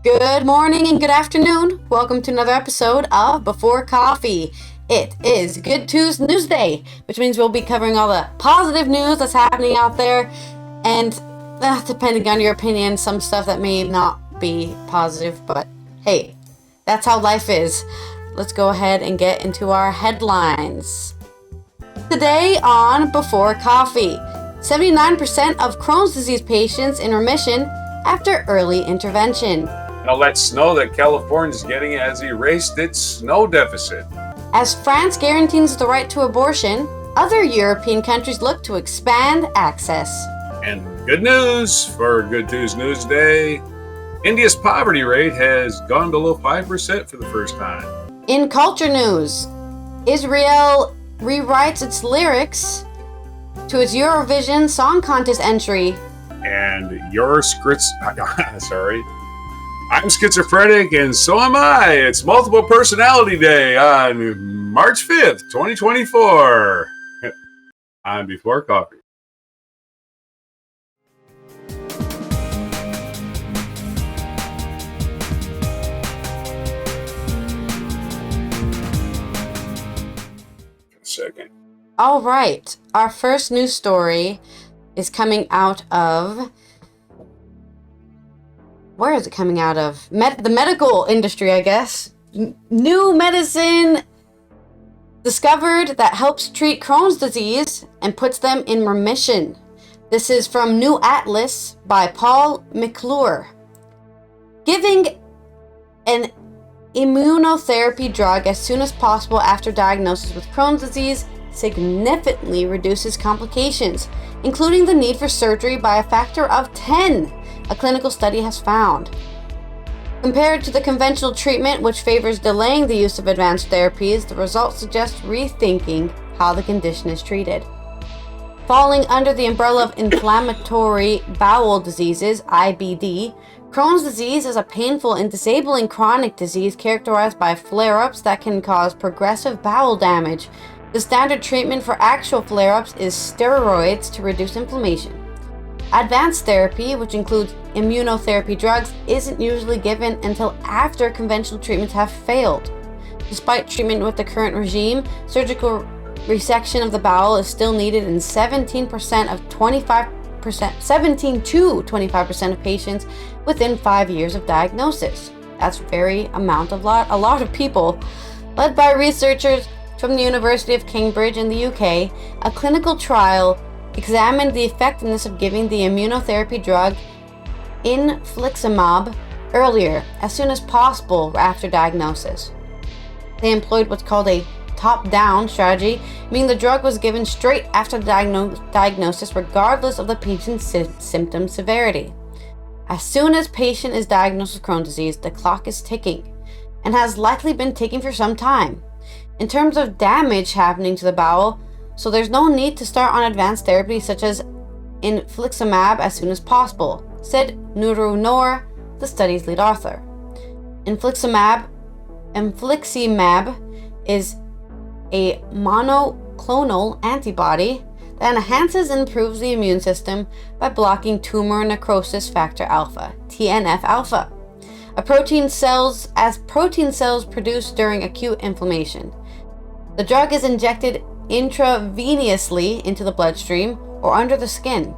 Good morning and good afternoon. Welcome to another episode of Before Coffee. It is Good Tuesday, which means we'll be covering all the positive news that's happening out there, and depending on your opinion, some stuff that may not be positive, but hey, that's how life is. Let's go ahead and get into our headlines. Today on Before Coffee, 79% of Crohn's disease patients in remission after early intervention. Now let snow that California is getting has erased its snow deficit. As France guarantees the right to abortion, other European countries look to expand access. And good news for Good Tuesday, India's poverty rate has gone below 5% for the first time. In culture news, Israel rewrites its lyrics to its Eurovision Song Contest entry. And I'm schizophrenic and so am I. It's Multiple Personality Day on March 5th, 2024. I'm Before Coffee. Second. All right, our first news story is coming out of... Where is it coming out of? The medical industry, I guess. New medicine discovered that helps treat Crohn's disease and puts them in remission. This is from New Atlas by Paul McClure. Giving an immunotherapy drug as soon as possible after diagnosis with Crohn's disease significantly reduces complications, including the need for surgery by a factor of 10. A clinical study has found. Compared to the conventional treatment, which favors delaying the use of advanced therapies, the results suggest rethinking how the condition is treated. Falling under the umbrella of inflammatory bowel diseases, IBD, Crohn's disease is a painful and disabling chronic disease characterized by flare-ups that can cause progressive bowel damage. The standard treatment for actual flare-ups is steroids to reduce inflammation. Advanced therapy, which includes immunotherapy drugs, isn't usually given until after conventional treatments have failed. Despite treatment with the current regime, surgical resection of the bowel is still needed in 17 to 25% of patients within 5 years of diagnosis. That's a lot of people. Led by researchers from the University of Cambridge in the UK, a clinical trial examined the effectiveness of giving the immunotherapy drug infliximab earlier, as soon as possible after diagnosis. They employed what's called a top-down strategy, meaning the drug was given straight after the diagnosis regardless of the patient's symptom severity. As soon as patient is diagnosed with Crohn's disease, the clock is ticking, and has likely been ticking for some time. In terms of damage happening to the bowel, so there's no need to start on advanced therapy such as infliximab as soon as possible, said Nuru Noor, the study's lead author. Infliximab is a monoclonal antibody that enhances and improves the immune system by blocking tumor necrosis factor alpha, TNF-alpha, protein cells produced during acute inflammation. The drug is injected intravenously into the bloodstream or under the skin.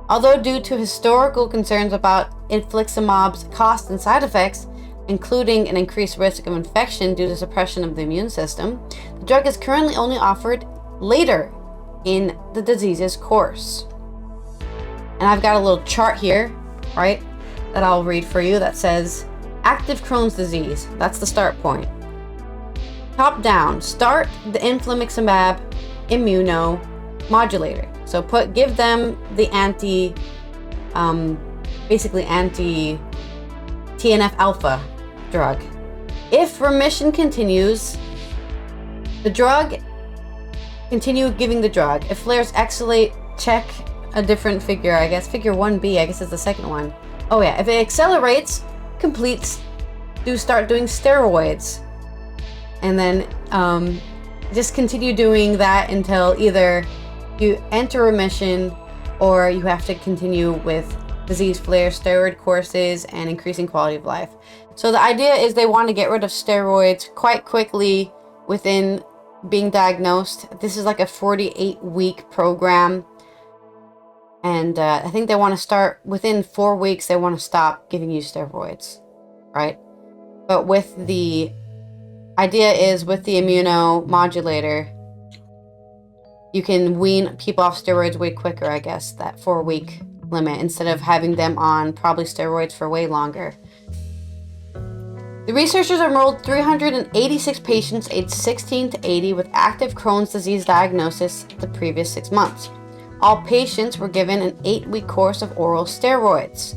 Although due to historical concerns about infliximab's cost and side effects, including an increased risk of infection due to suppression of the immune system, the drug is currently only offered later in the disease's course. And I've got a little chart here, right, that I'll read for you that says active Crohn's disease. That's the start point. Top down, start the infliximab immunomodulator. So give them the anti TNF-alpha drug. If remission continues, continue giving the drug. If flares escalate, check a different figure. I guess figure 1B, I guess is the second one. Oh yeah, if it accelerates, start doing steroids. And then just continue doing that until either you enter remission or you have to continue with disease flares, steroid courses, and increasing quality of life. So the idea is they want to get rid of steroids quite quickly within being diagnosed. This is like a 48-week program. And I think they want to start within 4 weeks, they want to stop giving you steroids, right? But with the idea is with the immunomodulator, you can wean people off steroids way quicker, I guess, that 4-week limit, instead of having them on probably steroids for way longer. The researchers enrolled 386 patients aged 16 to 80 with active Crohn's disease diagnosis the previous 6 months. All patients were given an 8-week course of oral steroids,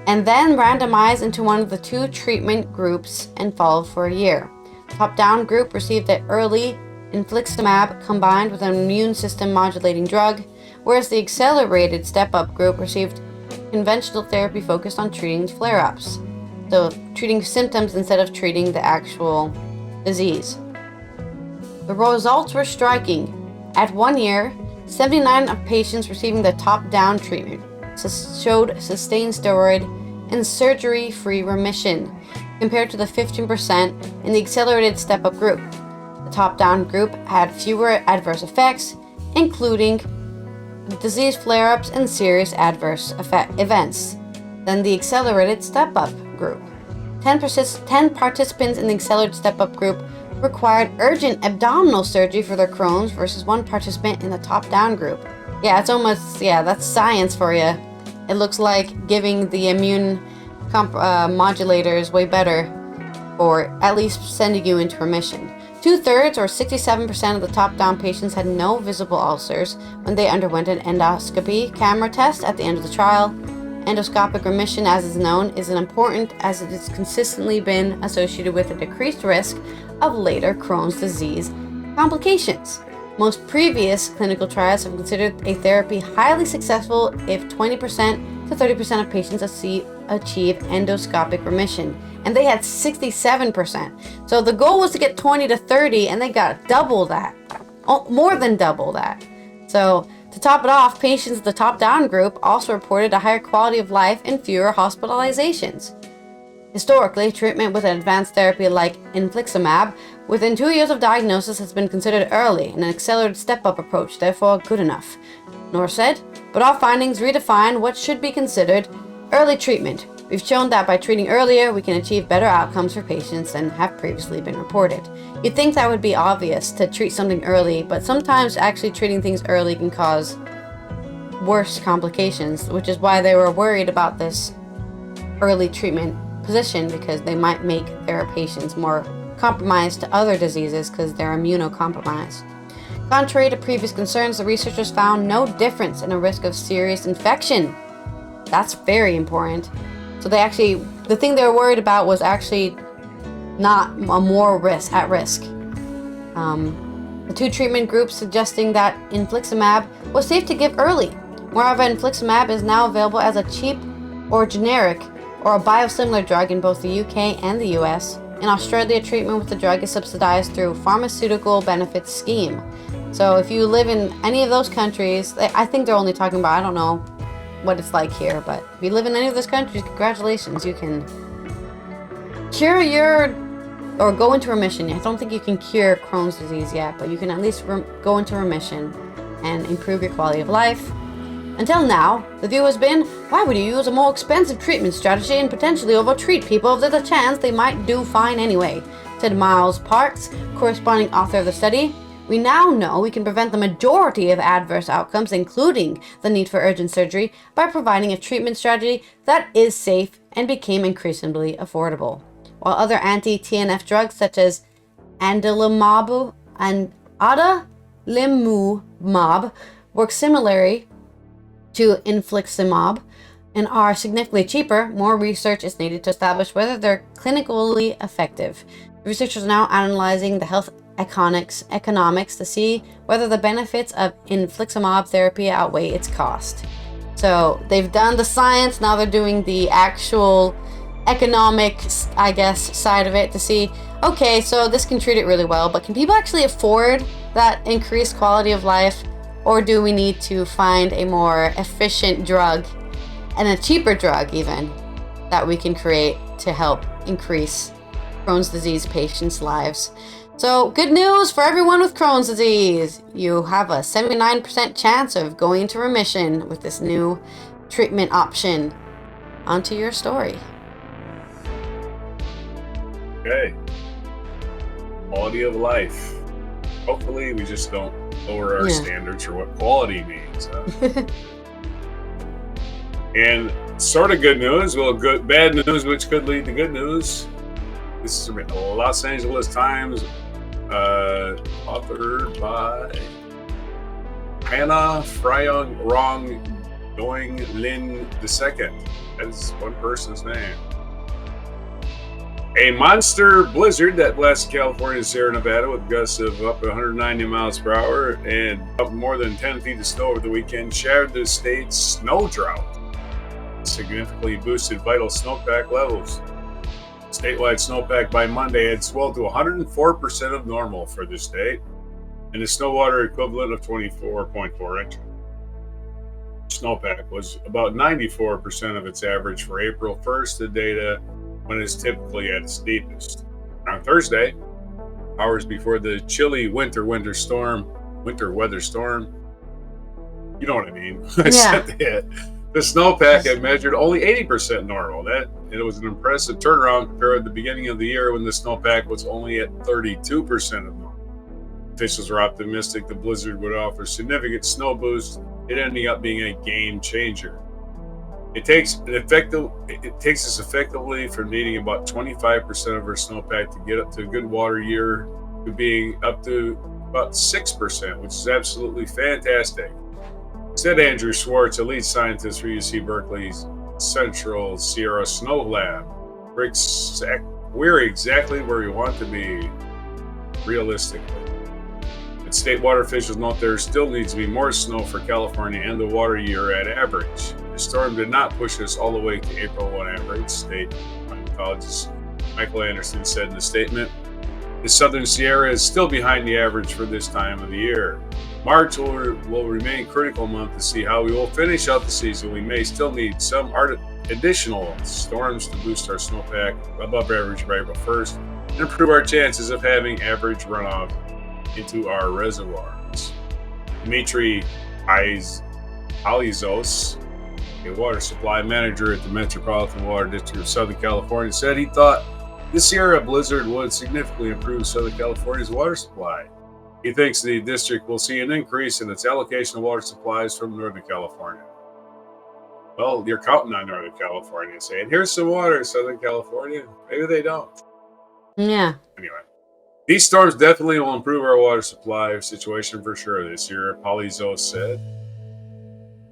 and then randomized into one of the 2 treatment groups and followed for a year. The top-down group received the early infliximab combined with an immune system modulating drug, whereas the accelerated step-up group received conventional therapy focused on treating flare-ups, so treating symptoms instead of treating the actual disease. The results were striking. At 1 year, 79 of patients receiving the top-down treatment showed sustained steroid and surgery-free remission, compared to the 15% in the accelerated step-up group. The top-down group had fewer adverse effects, including disease flare-ups and serious adverse events, than the accelerated step-up group. 10 participants in the accelerated step-up group required urgent abdominal surgery for their Crohn's versus 1 participant in the top-down group. Yeah, it's almost, that's science for you. It looks like giving the immune modulators way better, or at least sending you into remission. 2/3 or 67% of the top-down patients had no visible ulcers when they underwent an endoscopy camera test at the end of the trial. Endoscopic remission, as is known, is important as it has consistently been associated with a decreased risk of later Crohn's disease complications. Most previous clinical trials have considered a therapy highly successful if 20% to 30% of patients achieve endoscopic remission, and they had 67%. So the goal was to get 20 to 30, and they got double that, more than double that. So to top it off, patients in the top-down group also reported a higher quality of life and fewer hospitalizations. Historically, treatment with an advanced therapy like infliximab within 2 years of diagnosis has been considered early and an accelerated step-up approach, therefore good enough, Nor said, but our findings redefine what should be considered early treatment. We've shown that by treating earlier, we can achieve better outcomes for patients than have previously been reported. You'd think that would be obvious to treat something early, but sometimes actually treating things early can cause worse complications, which is why they were worried about this early treatment position, because they might make their patients more compromised to other diseases because they're immunocompromised. Contrary to previous concerns, the researchers found no difference in a risk of serious infection. That's very important. So the thing they were worried about was actually not a more at risk. The two treatment groups suggesting that infliximab was safe to give early. Moreover, infliximab is now available as a cheap or generic or a biosimilar drug in both the UK and the US. In Australia, treatment with the drug is subsidized through Pharmaceutical Benefits Scheme. So if you live in any of those countries, I think they're only talking about, I don't know what it's like here, but if you live in any of those countries, congratulations, you can cure or go into remission. I don't think you can cure Crohn's disease yet, but you can at least go into remission and improve your quality of life. Until now, the view has been, why would you use a more expensive treatment strategy and potentially overtreat people if there's a chance they might do fine anyway, said Miles Parks, corresponding author of the study. We now know we can prevent the majority of adverse outcomes, including the need for urgent surgery, by providing a treatment strategy that is safe and became increasingly affordable. While other anti-TNF drugs such as adalimumab and adalimumab work similarly to infliximab and are significantly cheaper, more research is needed to establish whether they're clinically effective. Researchers are now analyzing the health economics to see whether the benefits of infliximab therapy outweigh its cost. So they've done the science, now they're doing the actual economic, I guess, side of it to see, okay, so this can treat it really well, but can people actually afford that increased quality of life? Or do we need to find a more efficient drug and a cheaper drug even that we can create to help increase Crohn's disease patients' lives? So good news for everyone with Crohn's disease. You have a 79% chance of going into remission with this new treatment option. Onto your story. Okay. Quality of life. Hopefully we just don't lower our standards for what quality means. Huh? And sort of good news, bad news, which could lead to good news. This is Los Angeles Times, authored by Hannah Freyong Rong Doing Lin II. That's one person's name. A monster blizzard that blasted California and Sierra Nevada with gusts of up to 190 miles per hour and up more than 10 feet of snow over the weekend shattered the state's snow drought. Significantly boosted vital snowpack levels. Statewide snowpack by Monday had swelled to 104% of normal for the state, and the snow water equivalent of 24.4 inches. Snowpack was about 94% of its average for April 1st, the data when it's typically at its deepest. On Thursday, hours before the chilly winter weather storm, you know what I mean. The snowpack had measured only 80% normal. It was an impressive turnaround compared to the beginning of the year when the snowpack was only at 32% of normal. Officials are optimistic the blizzard would offer significant snow boost, it ending up being a game changer. It takes us effectively from needing about 25% of our snowpack to get up to a good water year to being up to about 6%, which is absolutely fantastic, said Andrew Schwartz, a lead scientist for UC Berkeley's Central Sierra Snow Lab. We're exactly where we want to be, realistically. But state water officials note there still needs to be more snow for California and the water year at average. The storm did not push us all the way to April 1 average, state climatologist Michael Anderson said in a statement. The Southern Sierra is still behind the average for this time of the year. March will remain a critical month to see how we will finish out the season. We may still need some additional storms to boost our snowpack above average by April 1st and improve our chances of having average runoff into our reservoirs. Dmitry Alizos, a water supply manager at the Metropolitan Water District of Southern California, said he thought this Sierra blizzard would significantly improve Southern California's water supply. He thinks the district will see an increase in its allocation of water supplies from Northern California. Well, you're counting on Northern California, saying, here's some water, Southern California. Maybe they don't. Yeah. Anyway, these storms definitely will improve our water supply situation for sure this year, Polizos said.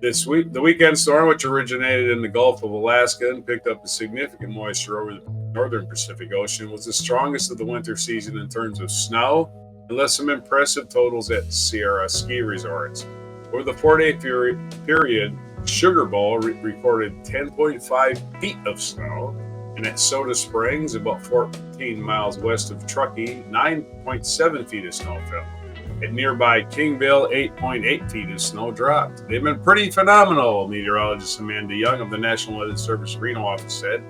The weekend storm, which originated in the Gulf of Alaska and picked up a significant moisture over the northern Pacific Ocean, was the strongest of the winter season in terms of snow and left some impressive totals at Sierra ski resorts. Over the 4-day period, Sugar Bowl recorded 10.5 feet of snow, and at Soda Springs, about 14 miles west of Truckee, 9.7 feet of snow fell. At nearby Kingville, 8.8 feet of snow dropped. They've been pretty phenomenal, meteorologist Amanda Young of the National Weather Service Reno office said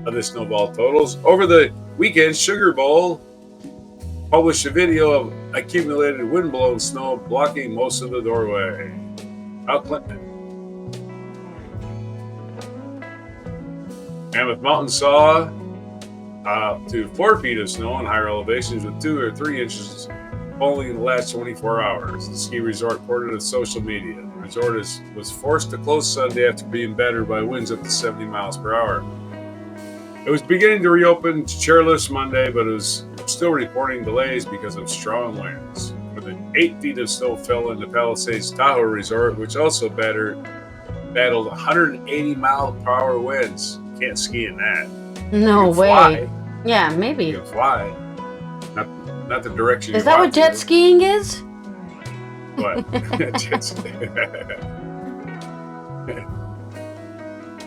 of the snowball totals. Over the weekend, Sugar Bowl published a video of accumulated wind-blown snow blocking most of the doorway. Out Clinton. Mammoth Mountain saw up to 4 feet of snow in higher elevations with 2 or 3 inches falling in the last 24 hours. The ski resort reported on social media. The resort was forced to close Sunday after being battered by winds up to 70 miles per hour. It was beginning to reopen chairlifts Monday, but it was still reporting delays because of strong winds. More than 8 feet of snow fell in the Palisades Tahoe Resort, which also battled 180 mile per hour winds. Can't ski in that. No way. Fly. Yeah, maybe. You can fly. Not the direction you want. Is that what jet skiing is? What? Jet skiing.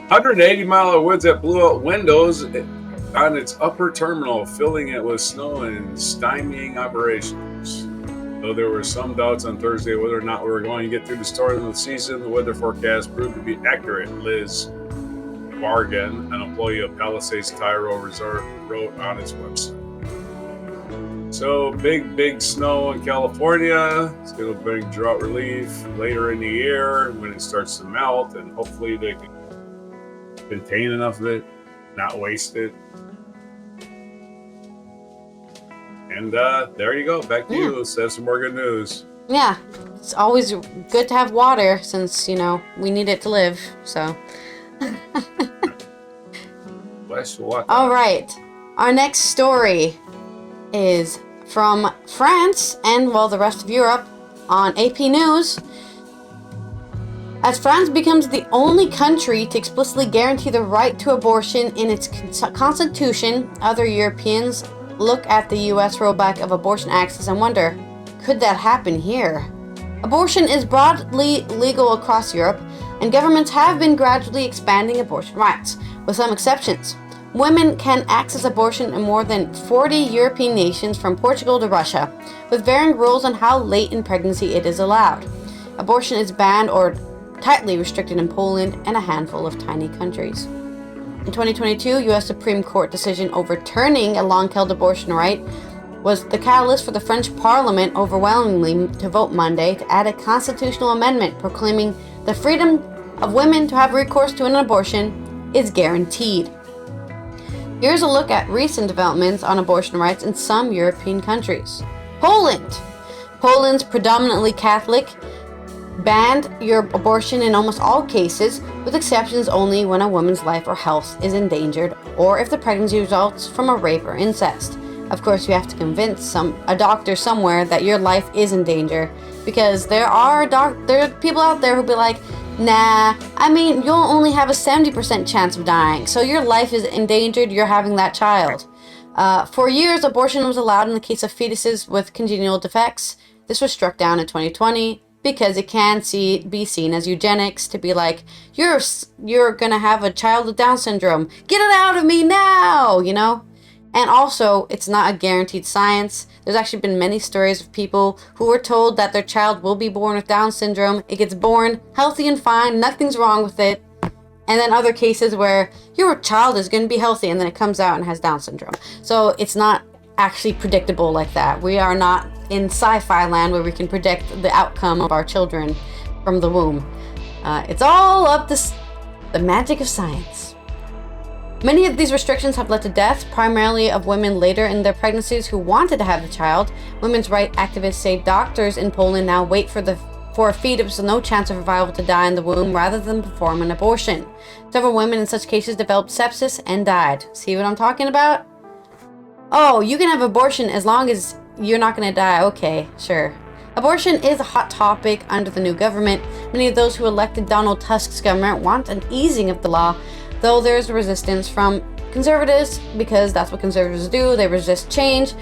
180-mile winds that blew out windows on its upper terminal, filling it with snow and stymieing operations. Though there were some doubts on Thursday whether or not we were going to get through the start of the season, the weather forecast proved to be accurate. Liz Bargan, an employee of Palisades Cairo Resort, wrote on its website. So big snow in California. It's going to bring drought relief later in the year when it starts to melt, and hopefully they can contain enough of it, not waste it. And there you go. Back to you. Let's have some more good news. Yeah, it's always good to have water since, we need it to live. So. Bless you. What? All right. Our next story is from France and, the rest of Europe on AP News. As France becomes the only country to explicitly guarantee the right to abortion in its constitution, other Europeans look at the U.S. rollback of abortion access and wonder, could that happen here? Abortion is broadly legal across Europe, and governments have been gradually expanding abortion rights, with some exceptions. Women can access abortion in more than 40 European nations from Portugal to Russia, with varying rules on how late in pregnancy it is allowed. Abortion is banned or tightly restricted in Poland and a handful of tiny countries. In 2022, U.S. Supreme Court decision overturning a long-held abortion right was the catalyst for the French Parliament overwhelmingly to vote Monday to add a constitutional amendment proclaiming the freedom of women to have recourse to an abortion is guaranteed. Here's a look at recent developments on abortion rights in some European countries. Poland. Poland's predominantly Catholic banned your abortion in almost all cases, with exceptions only when a woman's life or health is endangered or if the pregnancy results from a rape or incest. Of course, you have to convince a doctor somewhere that your life is in danger, because there are people out there who'll be like, nah, you'll only have a 70% chance of dying, so your life is endangered, you're having that child. For years, abortion was allowed in the case of fetuses with congenital defects. This was struck down in 2020 because it can be seen as eugenics, to be like, you're gonna have a child with Down syndrome, get it out of me now, And also, it's not a guaranteed science. There's actually been many stories of people who were told that their child will be born with Down syndrome. It gets born healthy and fine, nothing's wrong with it. And then other cases where your child is going to be healthy and then it comes out and has Down syndrome. So it's not actually predictable like that. We are not in sci-fi land where we can predict the outcome of our children from the womb. It's all up to the magic of science. Many of these restrictions have led to deaths, primarily of women later in their pregnancies who wanted to have the child. Women's rights activists say doctors in Poland now wait for a fetus with no chance of survival to die in the womb rather than perform an abortion. Several women in such cases developed sepsis and died. See what I'm talking about? Oh, you can have abortion as long as you're not going to die. Okay, sure. Abortion is a hot topic under the new government. Many of those who elected Donald Tusk's government want an easing of the law, though there's resistance from conservatives, because that's what conservatives do. They resist change.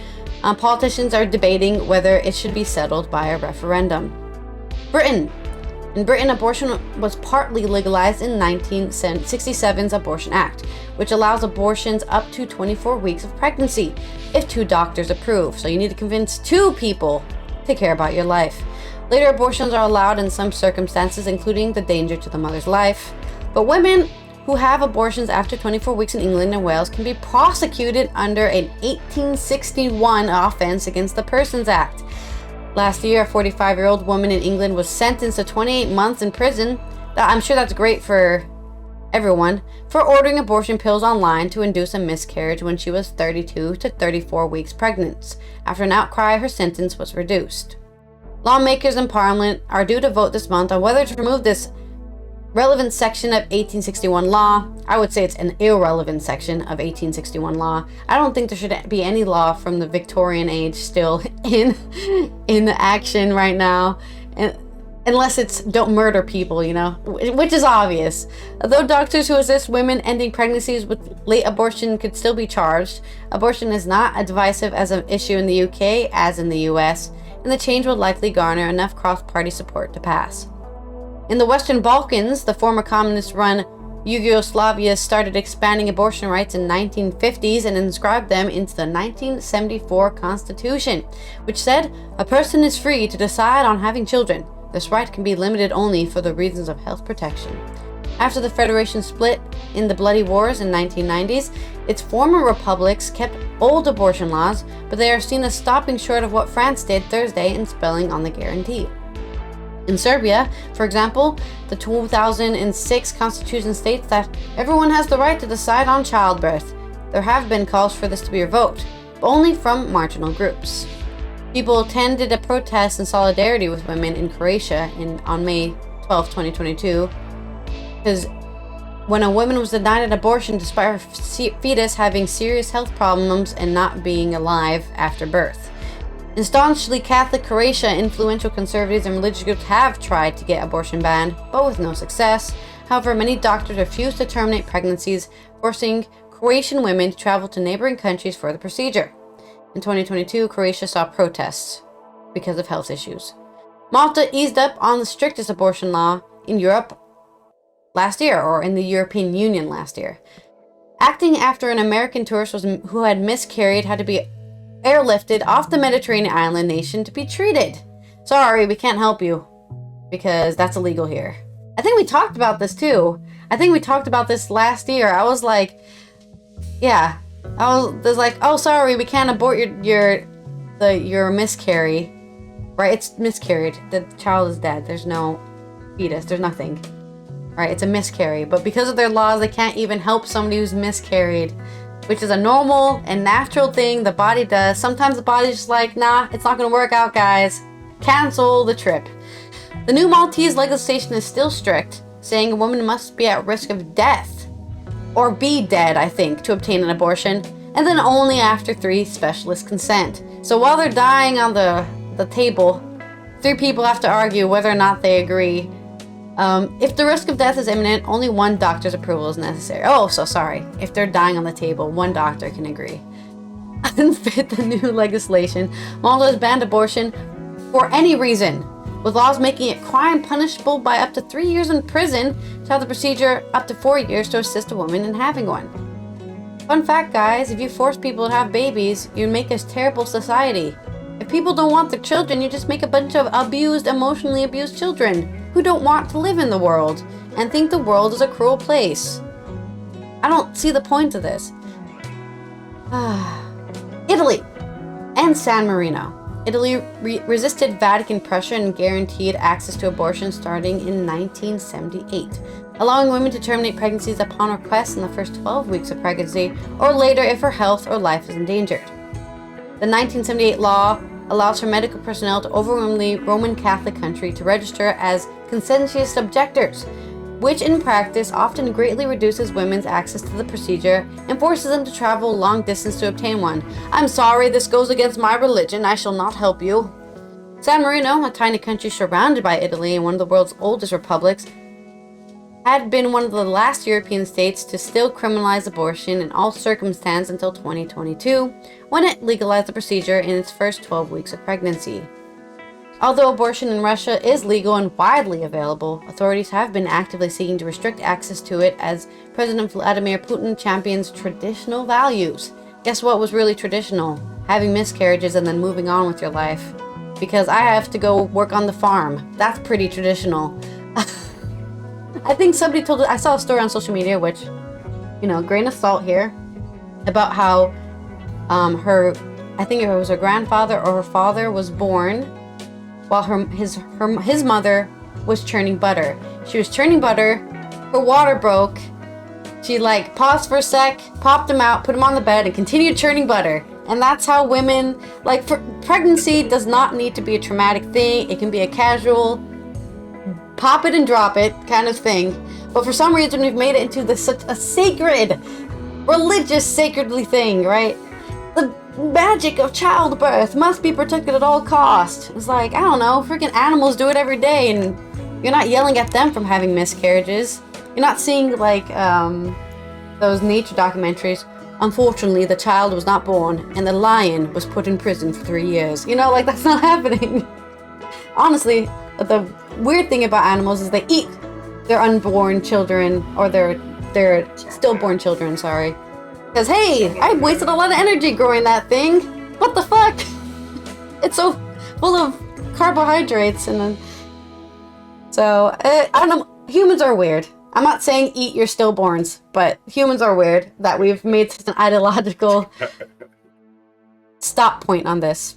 Politicians are debating whether it should be settled by a referendum. Britain. In Britain, abortion was partly legalized in 1967's Abortion Act, which allows abortions up to 24 weeks of pregnancy if 2 doctors approve. So you need to convince 2 people to care about your life. Later, abortions are allowed in some circumstances, including the danger to the mother's life. But women who have abortions after 24 weeks in England and Wales can be prosecuted under an 1861 offense against the Persons Act. Last year, a 45-year-old woman in England was sentenced to 28 months in prison. I'm sure that's great for everyone, for ordering abortion pills online to induce a miscarriage when she was 32 to 34 weeks pregnant. After an outcry, her sentence was reduced. Lawmakers in Parliament are due to vote this month on whether to remove this relevant section of 1861 law. I would say it's an irrelevant section of 1861 law. I don't think there should be any law from the Victorian age still in action right now, unless it's don't murder people, which is obvious. Although doctors who assist women ending pregnancies with late abortion could still be charged, abortion is not as divisive as an issue in the UK as in the US, and the change will likely garner enough cross-party support to pass. In the Western Balkans, the former communist-run Yugoslavia started expanding abortion rights in 1950s and inscribed them into the 1974 Constitution, which said a person is free to decide on having children. This right can be limited only for the reasons of health protection. After the Federation split in the Bloody Wars in 1990s, its former republics kept old abortion laws, but they are seen as stopping short of what France did Thursday in spelling on the guarantee. In Serbia, for example, the 2006 constitution states that everyone has the right to decide on childbirth. There have been calls for this to be revoked, but only from marginal groups. People attended a protest in solidarity with women in Croatia on May 12, 2022, because when a woman was denied an abortion despite her fetus having serious health problems and not being alive after birth. In staunchly Catholic Croatia, influential conservatives and religious groups have tried to get abortion banned, but with no success. However, many doctors refuse to terminate pregnancies, forcing Croatian women to travel to neighboring countries for the procedure. In 2022, Croatia saw protests because of health issues. Malta eased up on the strictest abortion law in Europe last year, or in the European Union last year. Acting after an American tourist who had miscarried had to be airlifted off the Mediterranean island nation to be treated. Sorry, we can't help you because that's illegal here. I think we talked about this too. I think we talked about this last year. I was like, oh, sorry, we can't abort your miscarry. Right? It's miscarried. The child is dead. There's no fetus. There's nothing. Right? It's a miscarry. But because of their laws, they can't even help somebody who's miscarried, which is a normal and natural thing the body does. Sometimes the body's just like, nah, it's not going to work out, guys. Cancel the trip. The new Maltese legislation is still strict, saying a woman must be at risk of death, or be dead, I think, to obtain an abortion, and then only after 3 specialists consent. So while they're dying on the table, 3 people have to argue whether or not they agree. If the risk of death is imminent, only 1 doctor's approval is necessary. Oh, so sorry. If they're dying on the table, 1 doctor can agree. Unfit the new legislation, Malta has banned abortion for any reason, with laws making it crime punishable by up to 3 years in prison to have the procedure up to 4 years to assist a woman in having one. Fun fact, guys, if you force people to have babies, you make a terrible society. If people don't want their children, you just make a bunch of emotionally abused children who don't want to live in the world and think the world is a cruel place. I don't see the point of this. Italy and San Marino. Italy resisted Vatican pressure and guaranteed access to abortion starting in 1978, allowing women to terminate pregnancies upon request in the first 12 weeks of pregnancy or later if her health or life is endangered. The 1978 law allows for medical personnel to overwhelmingly Roman Catholic country to register as conscientious objectors, which in practice often greatly reduces women's access to the procedure and forces them to travel long distance to obtain one. I'm sorry, this goes against my religion. I shall not help you. San Marino, a tiny country surrounded by Italy and one of the world's oldest republics, had been one of the last European states to still criminalize abortion in all circumstances until 2022, when it legalized the procedure in its first 12 weeks of pregnancy. Although abortion in Russia is legal and widely available, authorities have been actively seeking to restrict access to it as President Vladimir Putin champions traditional values. Guess what was really traditional? Having miscarriages and then moving on with your life. Because I have to go work on the farm. That's pretty traditional. I think somebody I saw a story on social media, which, grain of salt here, about how I think it was her grandfather or her father was born while his mother was churning butter. She was churning butter, her water broke, she paused for a sec, popped him out, put him on the bed, and continued churning butter. And that's how women, pregnancy does not need to be a traumatic thing. It can be a casual, pop it and drop it kind of thing. But for some reason, we've made it into such a sacred, religious, sacredly thing, right? The magic of childbirth must be protected at all costs. It's I don't know, freaking animals do it every day, and you're not yelling at them from having miscarriages. You're not seeing those nature documentaries. Unfortunately, the child was not born, and the lion was put in prison for 3 years. That's not happening. Honestly, the weird thing about animals is they eat their unborn children or their their stillborn children, sorry. Because, hey, I wasted a lot of energy growing that thing. What the fuck? It's so full of carbohydrates. And then... So, I don't know. Humans are weird. I'm not saying eat your stillborns, but humans are weird that we've made such an ideological stop point on this.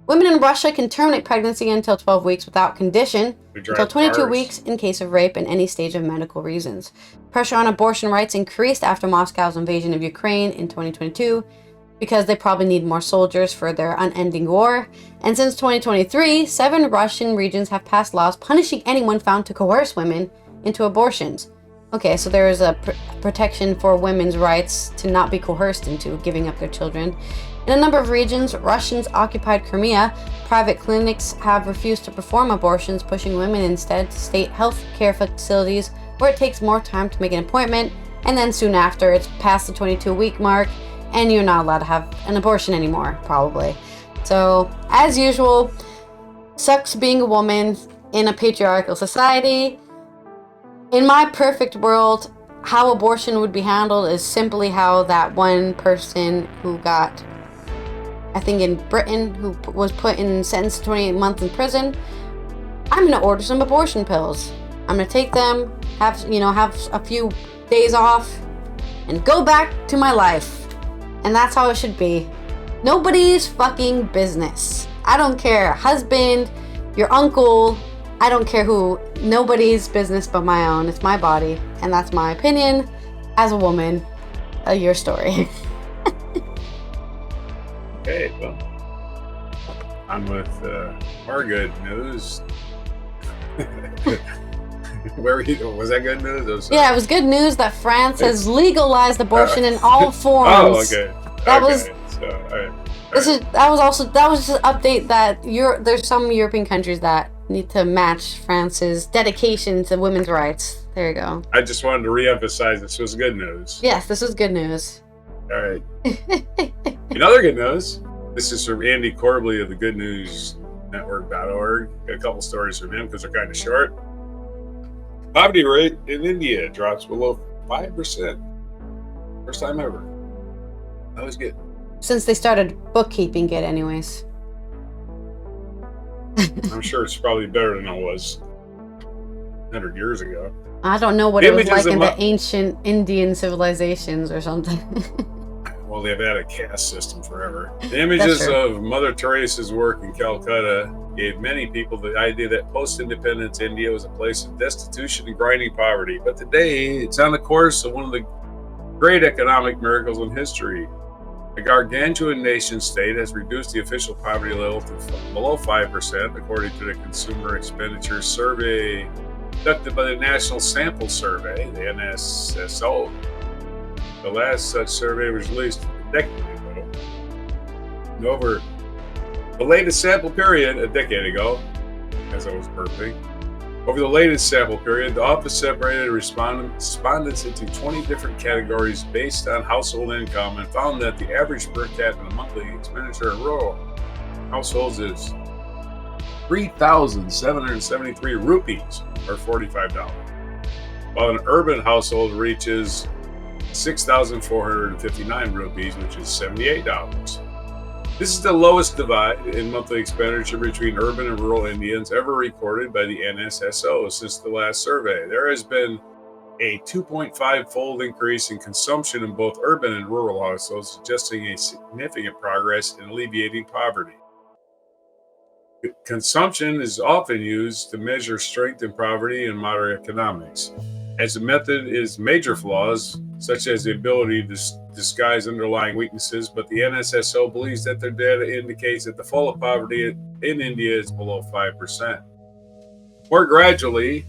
Women in Russia can terminate pregnancy until 12 weeks without condition, until 22 weeks in case of rape and any stage of medical reasons. Pressure on abortion rights increased after Moscow's invasion of Ukraine in 2022 because they probably need more soldiers for their unending war. And since 2023, 7 Russian regions have passed laws punishing anyone found to coerce women into abortions. Okay, so there is a protection for women's rights to not be coerced into giving up their children. In a number of regions, Russians-occupied Crimea, private clinics have refused to perform abortions, pushing women instead to state health care facilities where it takes more time to make an appointment, and then soon after it's past the 22-week mark, and you're not allowed to have an abortion anymore, probably. So, as usual, sucks being a woman in a patriarchal society. In my perfect world, how abortion would be handled is simply how that one person who got, I think in Britain, who was put in sentenced to 28 months in prison. I'm gonna order some abortion pills. I'm gonna take them, have a few days off, and go back to my life. And that's how it should be. Nobody's fucking business. I don't care, husband, your uncle, I don't care who. Nobody's business but my own. It's my body, and that's my opinion as a woman. Your story. Okay, well, I'm with more good news. Where were you? Was that good news? Yeah, it was good news that France has legalized abortion in all forms. Oh, okay. That okay. was. So, all right. That was just an update that there's some European countries that need to match France's dedication to women's rights. There you go. I just wanted to reemphasize this was good news. Yes, this was good news. All right. In other good news, this is from Andy Corbley of the GoodNewsNetwork.org. Got a couple stories from him because they're kind of short. Poverty rate in India drops below 5%. First time ever. That was good. Since they started bookkeeping it anyways. I'm sure it's probably better than it was 100 years ago. I don't know what it was like in the ancient Indian civilizations or something. Well, they've had a caste system forever. The images of Mother Teresa's work in Calcutta gave many people the idea that post-independence India was a place of destitution and grinding poverty. But today, it's on the course of one of the great economic miracles in history. The gargantuan nation state has reduced the official poverty level to below 5%, according to the Consumer Expenditure Survey conducted by the National Sample Survey, the NSSO. The last such survey was released a decade ago. And over the latest sample period, a decade ago, as I was burping, over the latest sample period, the office separated respondents into 20 different categories based on household income and found that the average per capita monthly expenditure in rural households is 3,773 rupees, or $45, while an urban household reaches 6,459 rupees, which is $78. This is the lowest divide in monthly expenditure between urban and rural Indians ever recorded by the NSSO since the last survey. There has been a 2.5-fold increase in consumption in both urban and rural households, suggesting a significant progress in alleviating poverty. Consumption is often used to measure strength in poverty in modern economics, as the method is major flaws, such as the ability to disguise underlying weaknesses, but the NSSO believes that their data indicates that the fall of poverty in India is below 5%. More gradually,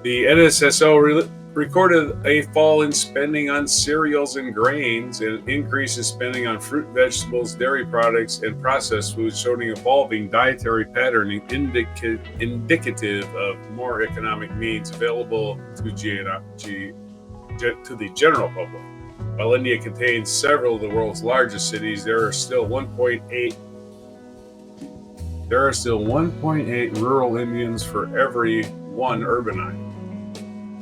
the NSSO recorded a fall in spending on cereals and grains and an increase in spending on fruit, vegetables, dairy products, and processed foods, showing an evolving dietary pattern indicative of more economic means available to the general public. While India contains several of the world's largest cities, there are still 1.8 rural Indians for every one urbanite.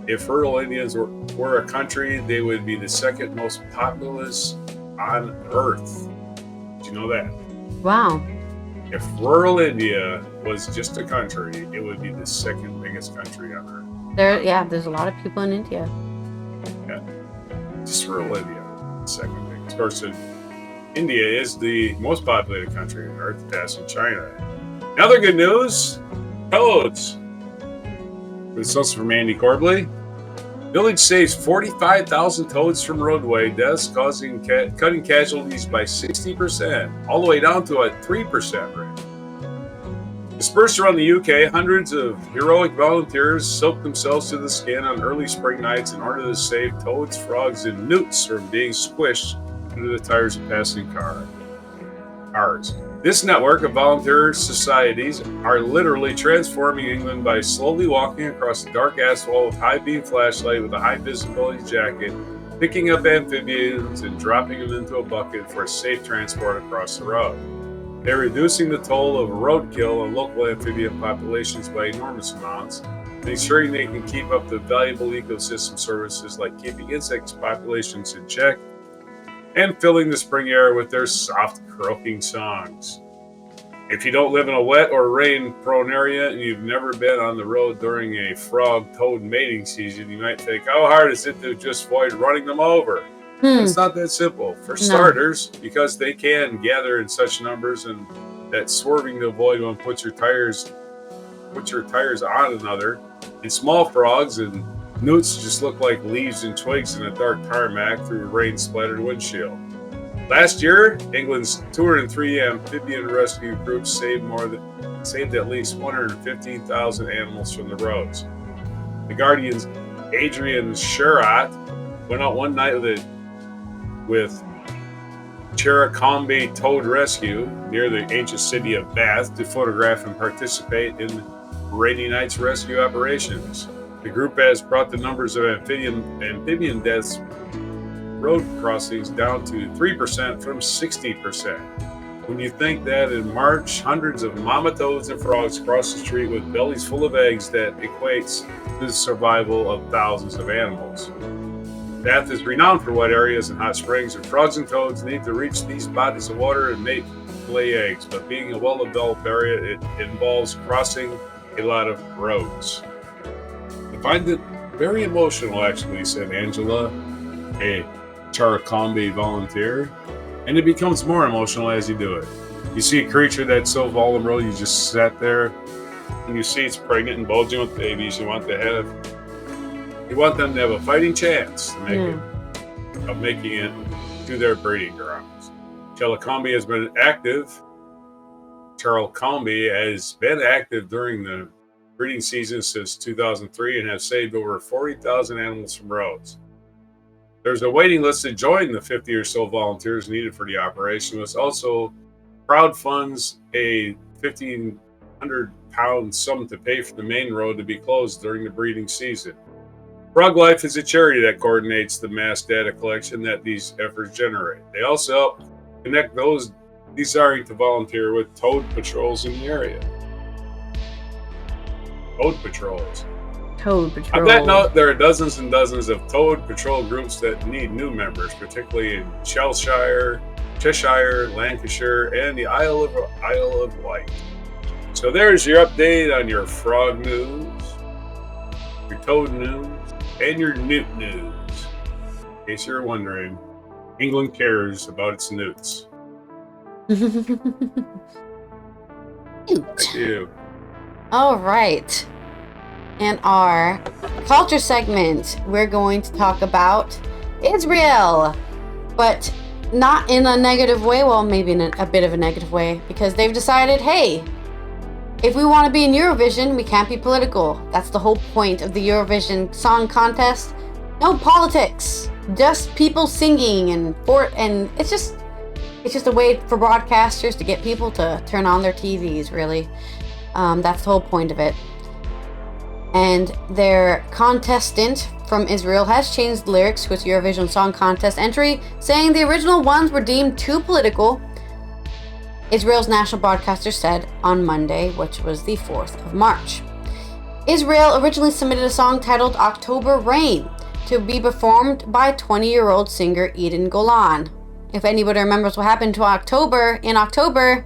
if rural Indians were a country, they would be the second most populous on Earth. Did you know that? Wow. If rural India was just a country, it would be the second biggest country on Earth. There's a lot of people in India. Yeah, just rural India, second biggest. Of course, India is the most populated country on Earth, passing China. Another good news, toads. This is also from Andy Corbley. Village saves 45,000 toads from roadway deaths, cutting casualties by 60%, all the way down to a 3% rate. Dispersed around the UK, hundreds of heroic volunteers soak themselves to the skin on early spring nights in order to save toads, frogs, and newts from being squished into the tires of passing cars. This network of volunteer societies are literally transforming England by slowly walking across the dark asphalt with high-beam flashlight with a high-visibility jacket, picking up amphibians and dropping them into a bucket for safe transport across the road. They're reducing the toll of roadkill on local amphibian populations by enormous amounts, and ensuring they can keep up the valuable ecosystem services like keeping insect populations in check and filling the spring air with their soft croaking songs. If you don't live in a wet or rain-prone area and you've never been on the road during a frog-toad mating season, you might think, how hard is it to just avoid running them over? It's not that simple. For starters, because they can gather in such numbers, and that swerving to avoid one puts your tires on another. And small frogs and newts just look like leaves and twigs in a dark tarmac through a rain-splattered windshield. Last year, England's 203 amphibian rescue groups saved at least 115,000 animals from the roads. The Guardian's Adrian Sherratt went out one night with Cheracombe Toad Rescue near the ancient city of Bath to photograph and participate in rainy night's rescue operations. The group has brought the numbers of amphibian deaths road crossings down to 3% from 60%. When you think that in March, hundreds of mama toads and frogs cross the street with bellies full of eggs, that equates to the survival of thousands of animals. Bath is renowned for wet areas and hot springs, and frogs and toads need to reach these bodies of water and lay eggs. But being a well-developed area, it involves crossing a lot of roads. I find it very emotional, actually, said Angela, a Cheracombe volunteer, and it becomes more emotional as you do it. You see a creature that's so vulnerable, you just sat there, and you see it's pregnant and bulging with babies. You want them to have a fighting chance to making it to their breeding grounds. Cheracombe has been active during the breeding season since 2003 and have saved over 40,000 animals from roads. There's a waiting list to join the 50 or so volunteers needed for the operation, which also crowdfunds a £1,500 sum to pay for the main road to be closed during the breeding season. Frog Life is a charity that coordinates the mass data collection that these efforts generate. They also help connect those desiring to volunteer with toad patrols in the area. Toad patrols. On that note, there are dozens and dozens of toad patrol groups that need new members, particularly in Cheshire, Lancashire, and the Isle of Wight. So there's your update on your frog news, your toad news, and your newt news. In case you're wondering, England cares about its newts. Newt. Thank you. All right. In our culture segment, we're going to talk about Israel, but not in a negative way. Well, maybe in a bit of a negative way, because they've decided, hey, if we want to be in Eurovision, we can't be political. That's the whole point of the Eurovision Song Contest. No politics, just people singing, and it's just a way for broadcasters to get people to turn on their TVs. Really, that's the whole point of it. And their contestant from Israel has changed the lyrics to its Eurovision Song Contest entry, saying the original ones were deemed too political. Israel's national broadcaster said on Monday, which was the 4th of March. Israel originally submitted a song titled October Rain to be performed by 20-year-old singer Eden Golan. If anybody remembers what happened to in October,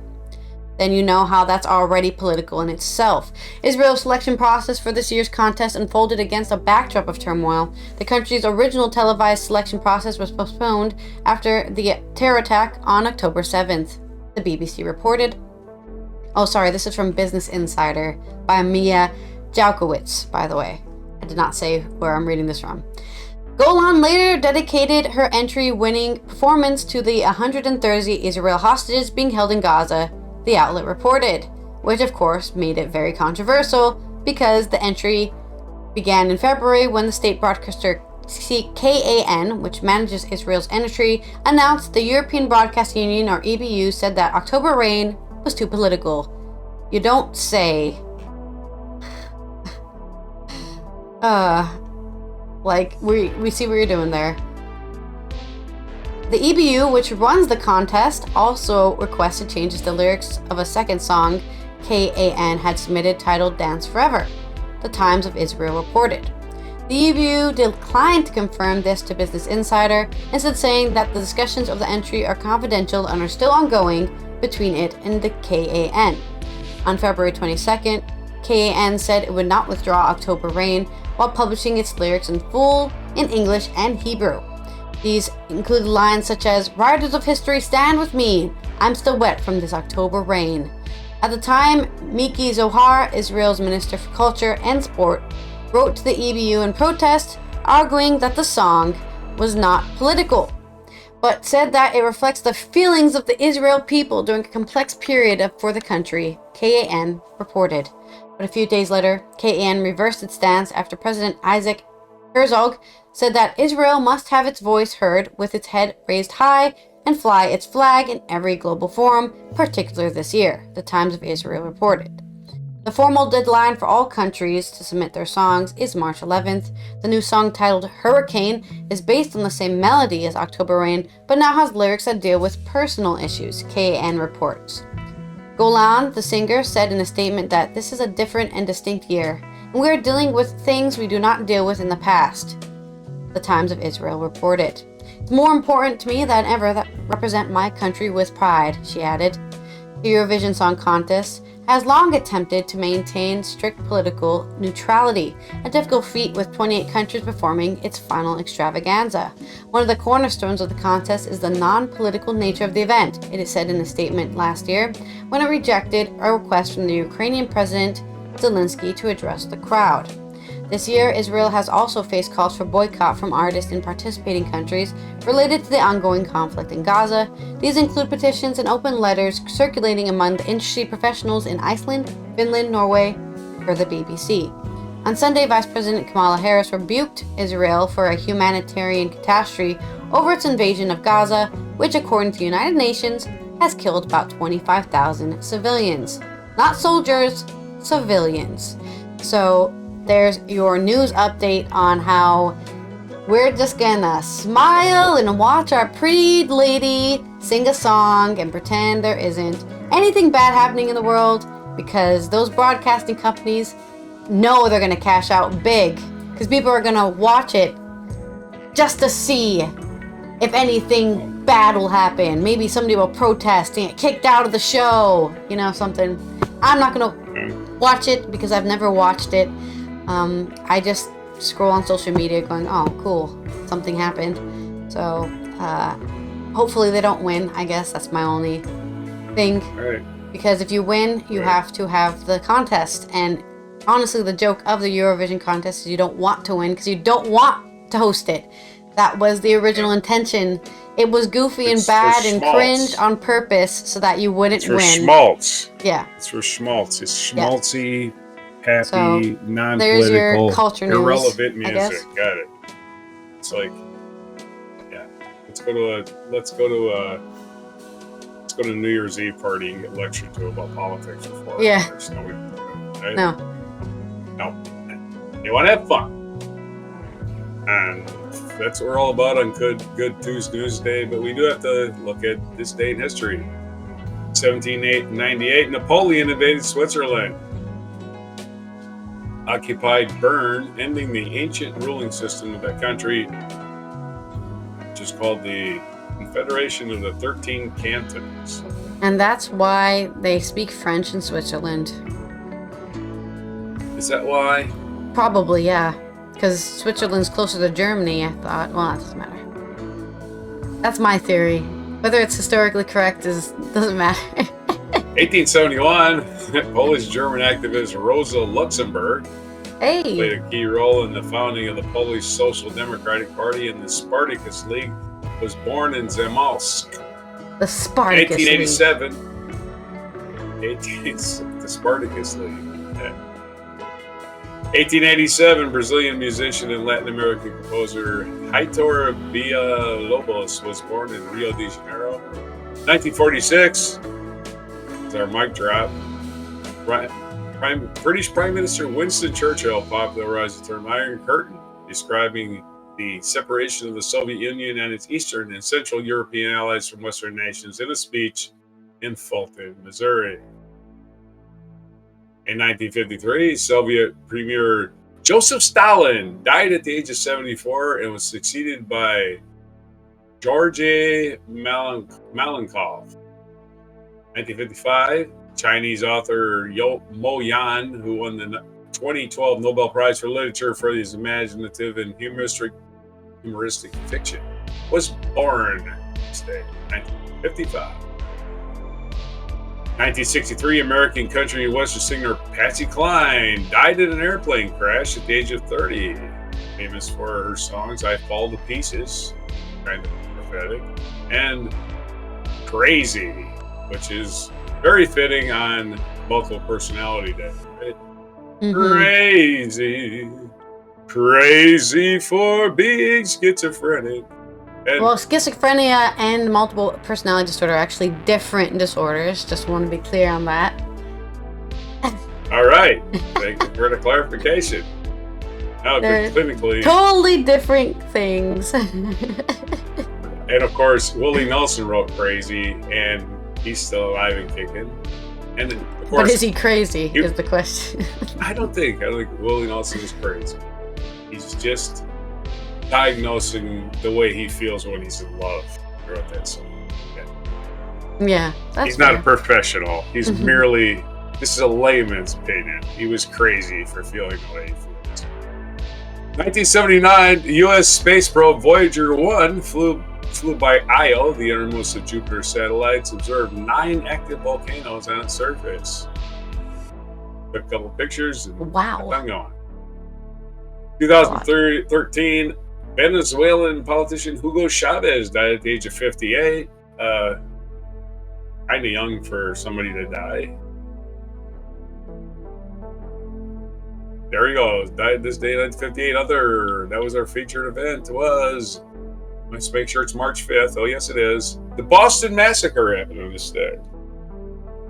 then you know how that's already political in itself. Israel's selection process for this year's contest unfolded against a backdrop of turmoil. The country's original televised selection process was postponed after the terror attack on October 7th, the BBC reported. Oh, sorry, this is from Business Insider by Mia Jalkowicz, by the way. I did not say where I'm reading this from. Golan later dedicated her entry-winning performance to the 130 Israel hostages being held in Gaza, the outlet reported, which of course made it very controversial because the entry began in February when the state broadcaster KAN, which manages Israel's entry, announced the European Broadcast Union, or EBU, said that October Rain was too political. You don't say. We see what you're doing there. The EBU, which runs the contest, also requested changes to lyrics of a second song KAN had submitted titled Dance Forever, the Times of Israel reported. The EBU declined to confirm this to Business Insider, instead saying that the discussions of the entry are confidential and are still ongoing between it and the KAN. On February 22nd, KAN said it would not withdraw October Rain while publishing its lyrics in full in English and Hebrew. These include lines such as, "Riders of history, stand with me. I'm still wet from this October rain." At the time, Miki Zohar, Israel's Minister for Culture and Sport, wrote to the EBU in protest, arguing that the song was not political, but said that it reflects the feelings of the Israel people during a complex period for the country, KAN reported. But a few days later, KAN reversed its stance after President Isaac Herzog said that Israel must have its voice heard with its head raised high and fly its flag in every global forum, particularly this year, the Times of Israel reported. The formal deadline for all countries to submit their songs is March 11th. The new song titled Hurricane is based on the same melody as October Rain, but now has lyrics that deal with personal issues, KAN reports. Golan, the singer, said in a statement that this is a different and distinct year, and we are dealing with things we do not deal with in the past, the Times of Israel reported. It's more important to me than ever that represent my country with pride, she added. The Eurovision Song Contest has long attempted to maintain strict political neutrality, a difficult feat with 28 countries performing its final extravaganza. One of the cornerstones of the contest is the non-political nature of the event, it is said in a statement last year, when it rejected a request from the Ukrainian President Zelensky to address the crowd. This year, Israel has also faced calls for boycott from artists in participating countries related to the ongoing conflict in Gaza. These include petitions and open letters circulating among the industry professionals in Iceland, Finland, Norway, per the BBC. On Sunday, Vice President Kamala Harris rebuked Israel for a humanitarian catastrophe over its invasion of Gaza, which, according to the United Nations, has killed about 25,000 civilians. Not soldiers, civilians. So, there's your news update on how we're just gonna smile and watch our pretty lady sing a song and pretend there isn't anything bad happening in the world, because those broadcasting companies know they're gonna cash out big, because people are gonna watch it just to see if anything bad will happen. Maybe somebody will protest and get kicked out of the show, something. I'm not gonna watch it because I've never watched it. I just scroll on social media going, oh, cool, something happened. So, hopefully they don't win. I guess that's my only thing. Right. Because if you win, you have to have the contest. And honestly, the joke of the Eurovision contest is you don't want to win because you don't want to host it. That was the original intention. It was goofy and bad and cringe on purpose so that you wouldn't win. It's for schmaltz. Yeah. It's for schmaltz. It's schmaltzy. Yeah. Happy, So, non-political, there's your culture news, irrelevant I guess. music. Got it. It's like, yeah. Let's go to a New Year's Eve party and get lectured to about politics for 4 hours. Right? No. They want to have fun, and that's what we're all about on Good Tuesday. But we do have to look at this day in history. 1798, Napoleon invaded Switzerland. occupied Bern, ending the ancient ruling system of that country, which is called the Confederation of the 13 Cantons. And that's why they speak French in Switzerland. Is that why? Probably, yeah. Because Switzerland's closer to Germany, I thought. Well, it doesn't matter. That's my theory. Whether it's historically correct doesn't matter. 1871, Polish-German activist Rosa Luxemburg played a key role in the founding of the Polish Social Democratic Party, and the Spartacus League was born in Zamość. The Spartacus 1887. The Spartacus League. 1887, Brazilian musician and Latin American composer Heitor Villa-Lobos was born in Rio de Janeiro. 1946 is our mic drop. British Prime Minister Winston Churchill popularized the term Iron Curtain, describing the separation of the Soviet Union and its Eastern and Central European allies from Western nations in a speech in Fulton, Missouri. In 1953, Soviet Premier Joseph Stalin died at the age of 74 and was succeeded by Georgy Malenkov. 1955, Chinese author Mo Yan, who won the 2012 Nobel Prize for Literature for his imaginative and humoristic fiction, was born this day, 1955. 1963, American country and western singer Patsy Cline died in an airplane crash at the age of 30. Famous for her songs I Fall to Pieces, kind of prophetic, and Crazy, which is very fitting on Multiple Personality Day, right? Mm-hmm. Crazy for being schizophrenic. Well, schizophrenia and multiple personality disorder are actually different disorders. Just want to be clear on that. All right. Thank you for the clarification. Now, clinically, totally different things. And of course, Willie Nelson wrote Crazy, and he's still alive and kicking. And then, of course, but is he crazy? Is the question. I don't think Willie Nelson is crazy. He's just diagnosing the way he feels when he's in love. I wrote that song. Yeah, that's he's not a professional. He's merely, this is a layman's opinion. He was crazy for feeling the way he feels. 1979, U.S. space probe Voyager 1 flew by Io, the innermost of Jupiter's satellites, observed 9 active volcanoes on its surface. Took a couple pictures and wow. I'm going. 2013, Venezuelan politician Hugo Chavez died at the age of 58. Kind of young for somebody to die. There he goes. Died this day in 1958. That was our featured event. Let's make sure it's March 5th. Oh, yes, it is. The Boston Massacre happened on this day.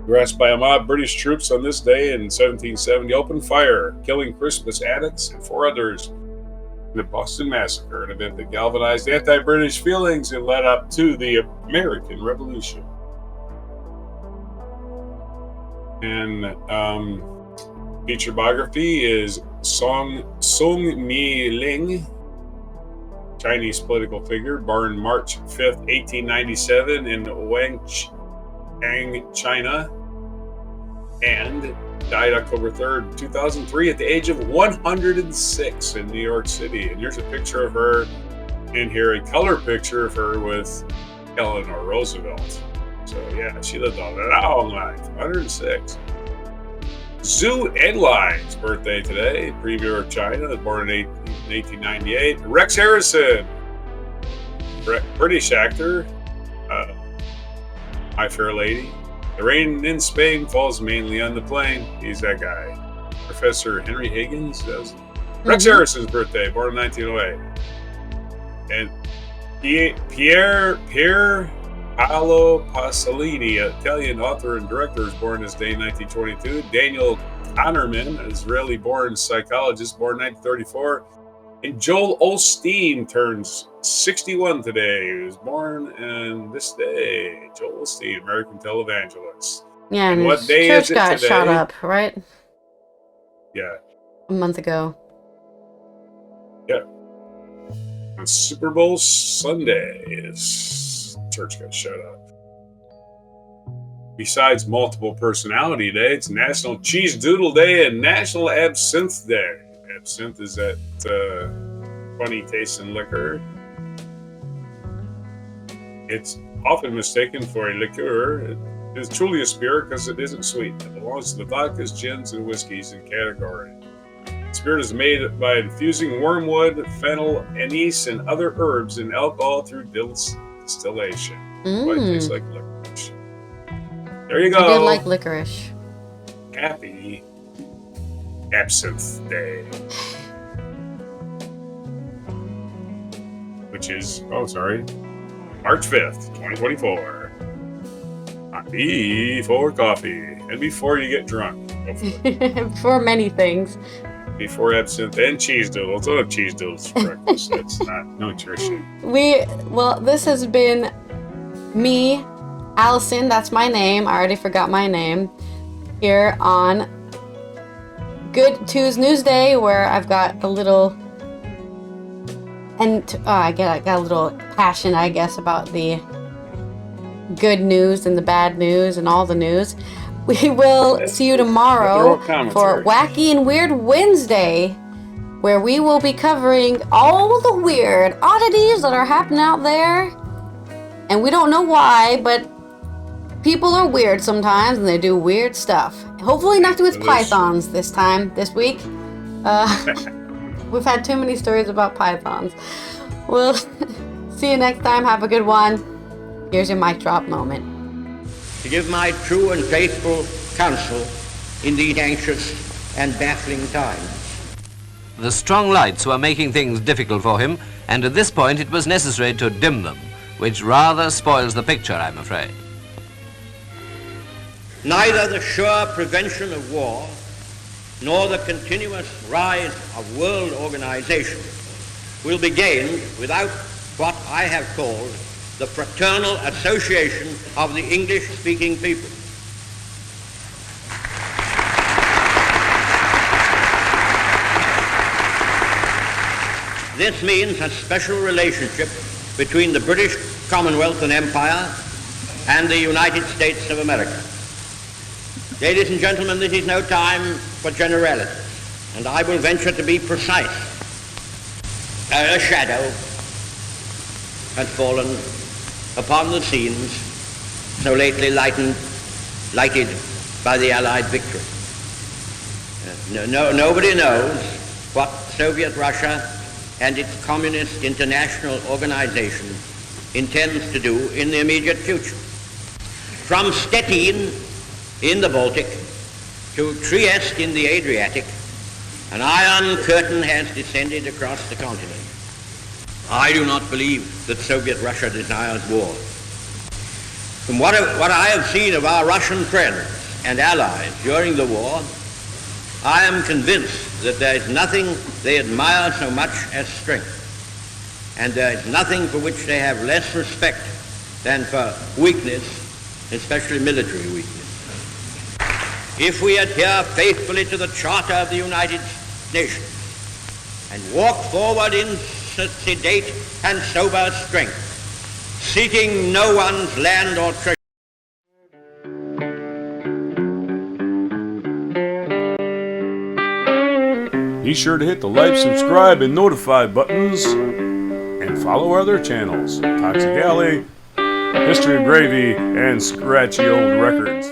Harassed by a mob, British troops on this day in 1770 opened fire, killing Christmas addicts and 4 others. The Boston Massacre, an event that galvanized anti-British feelings and led up to the American Revolution. And feature biography is Sung Mi Ling, Chinese political figure, born March 5th, 1897 in Wangchang, China, and died October 3rd, 2003 at the age of 106 in New York City. And here's a picture of her in here, a color picture of her with Eleanor Roosevelt. So yeah, she lived a long life, 106. Zhu Enlai's birthday today, premier of China, born in 1898. Rex Harrison, British actor, My Fair Lady. The rain in Spain falls mainly on the plain. He's that guy. Professor Henry Higgins does. Rex Harrison's birthday, born in 1908. And Pier Paolo Pasolini, Italian author and director, was born this day in 1922. Daniel Kahneman, an Israeli-born psychologist, born in 1934. And Joel Osteen turns 61 today. He was born on this day. Joel Osteen, American televangelist. Yeah, and what his day church is it got today? shot up, right? Yeah. a month ago. Yeah. On Super Bowl Sunday, is church got shut up. Besides multiple personality day, it's National Cheese Doodle Day and National Absinthe Day. Absinthe is that funny tasting liquor. It's often mistaken for a liqueur. It is truly a spirit because it isn't sweet. It belongs to the vodkas, gins, and whiskeys in category. The spirit is made by infusing wormwood, fennel, anise, and other herbs in alcohol through distillation. But it tastes like licorice. There you go. I do like licorice. Happy Absinthe Day. Which is, March 5th, 2024. Before coffee and before you get drunk. For many things. Before absinthe and cheese doodles. Don't have cheese doodles for breakfast. That's not nutrition. This has been me, Allison, that's my name. I already forgot my name. Here on Good Tuesday News Day, where I've got a little, I got a little passion, I guess, about the good news and the bad news and all the news. We will see you tomorrow for Wacky and Weird Wednesday, where we will be covering all the weird oddities that are happening out there. And we don't know why, but people are weird sometimes and they do weird stuff. Hopefully nothing with pythons this week. We've had too many stories about pythons. We'll see you next time. Have a good one. Here's your mic drop moment. To give my true and faithful counsel in these anxious and baffling times. The strong lights were making things difficult for him, and at this point it was necessary to dim them, which rather spoils the picture, I'm afraid. Neither the sure prevention of war nor the continuous rise of world organization will be gained without what I have called the fraternal association of the English-speaking people. This means a special relationship between the British Commonwealth and Empire and the United States of America. Ladies and gentlemen, this is no time for generalities, and I will venture to be precise. A shadow has fallen upon the scenes so lately lighted by the Allied victory. Nobody knows what Soviet Russia and its Communist International Organization intends to do in the immediate future. From Stettin in the Baltic to Trieste in the Adriatic, an iron curtain has descended across the continent. I do not believe that Soviet Russia desires war. From what I have seen of our Russian friends and allies during the war, I am convinced that there is nothing they admire so much as strength, and there is nothing for which they have less respect than for weakness, especially military weakness. If we adhere faithfully to the Charter of the United Nations and walk forward in sedate and sober strength, seeking no one's land or treasure. Be sure to hit the like, subscribe, and notify buttons, and follow our other channels, Toxic Alley, History of Gravy, and Scratchy Old Records.